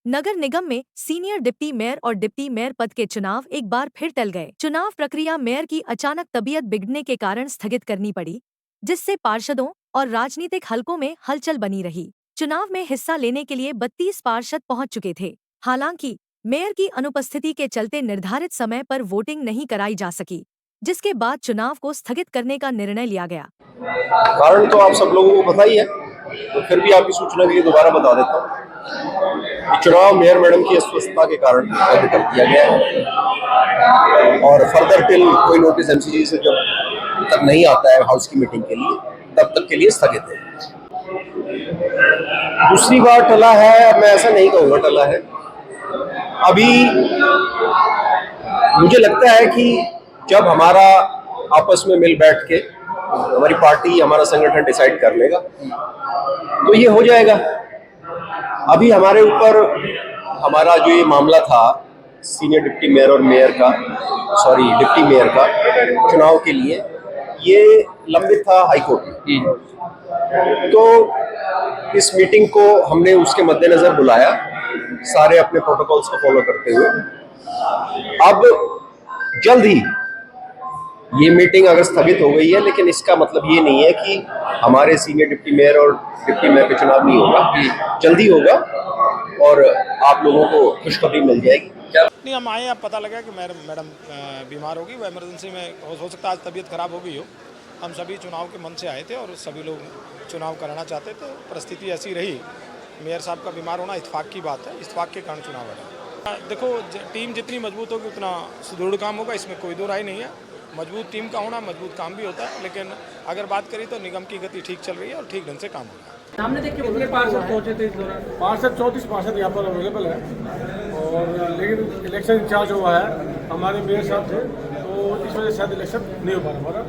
नगर निगम में senior deputy mayor और deputy mayor पद के चुनाव एक बार फिर टल गए। चुनाव प्रक्रिया मेयर की अचानक तबीयत बिगड़ने के कारण स्थगित करनी पड़ी, जिससे पार्षदों और राजनीतिक हलकों में हलचल बनी रही। चुनाव में हिस्सा लेने के लिए 32 पार्षद पहुंच चुके थे। हालांकि मेयर की अनुपस्थिति के चलते निर्धारित समय पर वोटिंग नहीं कराई जा सकी, जिसके बाद चुनाव को स्थगित करने का निर्णय लिया गया। कारण तो आप सब लोगों को पता ही है, तो फिर भी आपकी सूचना के लिए दोबारा बता देता हूँ। चुनाव मेयर मैडम की अस्वस्थता के कारण रद्द कर दिया गया है और फर्दर टिल कोई नोटिस एमसीजी से जब तक नहीं आता है हाउस की मीटिंग के लिए, तब तक के लिए स्थगित है। दूसरी बार टला है, मैं ऐसा नहीं कहूँगा टला है। अभी मुझे लगता है कि जब हमारा आपस में मिल बैठ के हमारी पार्टी, हमारा संगठन डिसाइड कर लेगा तो ये हो जाएगा। अभी हमारे ऊपर हमारा जो ये मामला था सीनियर डिप्टी मेयर और डिप्टी मेयर का चुनाव के लिए, ये लंबित था हाईकोर्ट में। तो इस मीटिंग को हमने उसके मद्देनजर बुलाया, सारे अपने प्रोटोकॉल्स को फॉलो करते हुए। अब जल्द ही ये मीटिंग अगर स्थगित हो गई है, लेकिन इसका मतलब ये नहीं है कि हमारे सीनियर डिप्टी मेयर और डिप्टी मेयर का चुनाव नहीं होगा, जल्दी होगा और आप लोगों को खुशखबरी मिल जाएगी। नहीं, हम आए, अब पता लगा कि मैडम बीमार होगी, वो इमरजेंसी में हो सकता है आज तबीयत खराब हो गई हो। हम सभी चुनाव के मन से आए थे और सभी लोग चुनाव कराना चाहते थे। परिस्थिति ऐसी रही, मेयर साहब का बीमार होना इत्तेफाक की बात है, इत्तेफाक के कारण चुनाव है। देखो, टीम जितनी मजबूत होगी उतना सुदृढ़ काम होगा, इसमें कोई दो राय नहीं है। मजबूत टीम का होना मजबूत काम भी होता है, लेकिन अगर बात करें तो निगम की गति ठीक चल रही है और ठीक ढंग से काम हो रहा है। सामने देख के कितने पार्षद पहुंचे थे इस दौरान? पार्षद 34 पार्षद यहाँ पर अवेलेबल है, और लेकिन इलेक्शन इंचार्ज हुआ है हमारे मेयर साहब थे, तो इस वजह से शायद इलेक्शन नहीं हो पा रहा हमारा।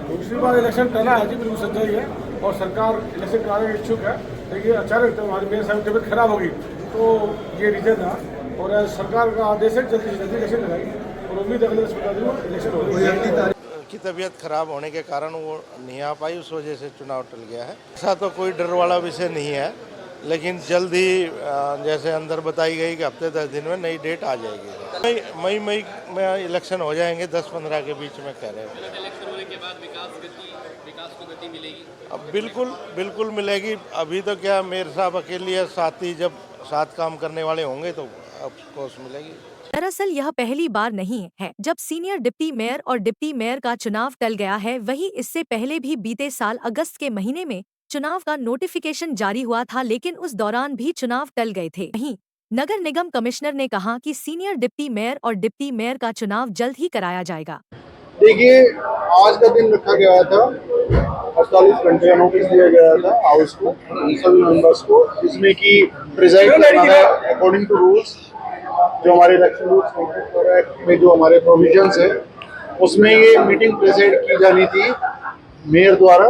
दूसरी बार इलेक्शन टला है जी, बिल्कुल सच्चाई है, और सरकार इलेक्शन कराने की इच्छुक है। लेकिन अचानक तो हमारे मेयर साहब की तबीयत खराब होगी, तो ये रीजन था, और सरकार का आदेश है जल्दी से जल्दी इलेक्शन कराएगी, और उम्मीद अगले 10-15 दिन में इलेक्शन होगी। की तबीयत खराब होने के कारण वो नहीं आ पाई, उस वजह से चुनाव टल गया है। ऐसा तो कोई डर वाला विषय नहीं है, लेकिन जल्द ही जैसे अंदर बताई गई कि हफ्ते 10 दिन में नई डेट आ जाएगी। मई में इलेक्शन हो जाएंगे, 10-15 के बीच में कह रहे हैं। इलेक्शन होने के बाद विकास को गति मिलेगी? अब बिल्कुल मिलेगी। अभी तो क्या, मेयर साहब अकेले साथी, जब साथ काम करने वाले होंगे तो ऑफकोर्स मिलेगी। दरअसल यह पहली बार नहीं है जब सीनियर डिप्टी मेयर और डिप्टी मेयर का चुनाव टल गया है। वहीं इससे पहले भी बीते साल अगस्त के महीने में चुनाव का नोटिफिकेशन जारी हुआ था, लेकिन उस दौरान भी चुनाव टल गए थे। वहीं नगर निगम कमिश्नर ने कहा कि सीनियर डिप्टी मेयर और डिप्टी मेयर का चुनाव जल्द ही कराया जाएगा। देखिए, आज का दिन रखा गया था, 48 घंटे का नोटिस दिया गया था हाउस को, सभी मेंबर्स को, जिसमें कि प्रिजाइड करना है अकॉर्डिंग टू रूल्स। जो हमारे इलेक्शन रूल्स एक्ट में जो हमारे प्रोविजंस है, उसमें ये मीटिंग प्रेसिड की जानी थी मेयर द्वारा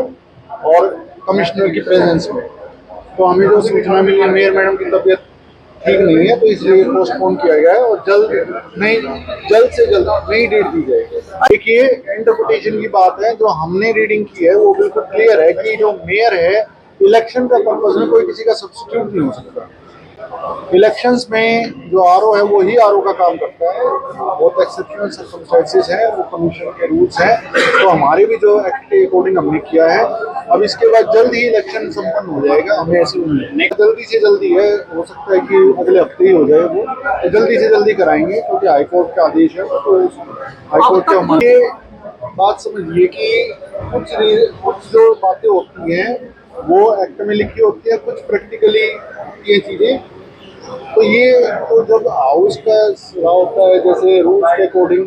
और कमिश्नर की प्रेजेंस में। तो हमें जो सूचना मिली है, मेयर मैडम की तबीयत ठीक नहीं है, तो इसलिए पोस्टपोन किया गया है और जल्द से जल्द नई डेट दी जाएगी। देखिए, इंटरप्रिटेशन की बात है, जो हमने रीडिंग की है वो बिल्कुल क्लियर है कि जो मेयर है, इलेक्शन का पर्पज में कोई किसी का सब्स्टिट्यूट नहीं हो सकता। इलेक्शंस में जो आरओ है वो ही आरओ का काम करता है, बहुत एक्सेप्शनल सर्कमस्टेंसेस हैं, वो कमीशन के रूल्स हैं। तो हमारे भी जो एक्ट के अकॉर्डिंग हमने किया है। अब इसके बाद जल्द ही इलेक्शन संपन्न हो जाएगा, हमें ऐसी उम्मीद जल्दी से जल्दी है, हो सकता है कि अगले हफ्ते ही हो जाए वो, तो जल्दी से जल्दी कराएंगे, क्योंकि हाईकोर्ट का आदेश है। तो हाईकोर्ट के हमारे बात समझिए कि कुछ जो बातें होती हैं वो एक्ट में लिखी होती है, कुछ प्रैक्टिकली ये चीज़ें। तो ये तो जब हाउस का रहा होता है, जैसे रूल्स के अकॉर्डिंग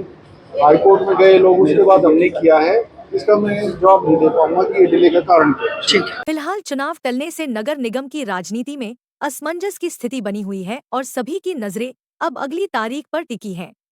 हाईकोर्ट में गए लोग, उसके बाद हमने किया है, इसका मैं जवाब नहीं दे पाऊंगा कि ये डिले का कारण क्या है। फिलहाल चुनाव टलने से नगर निगम की राजनीति में असमंजस की स्थिति बनी हुई है और सभी की नजरें अब अगली तारीख पर टिकी हैं।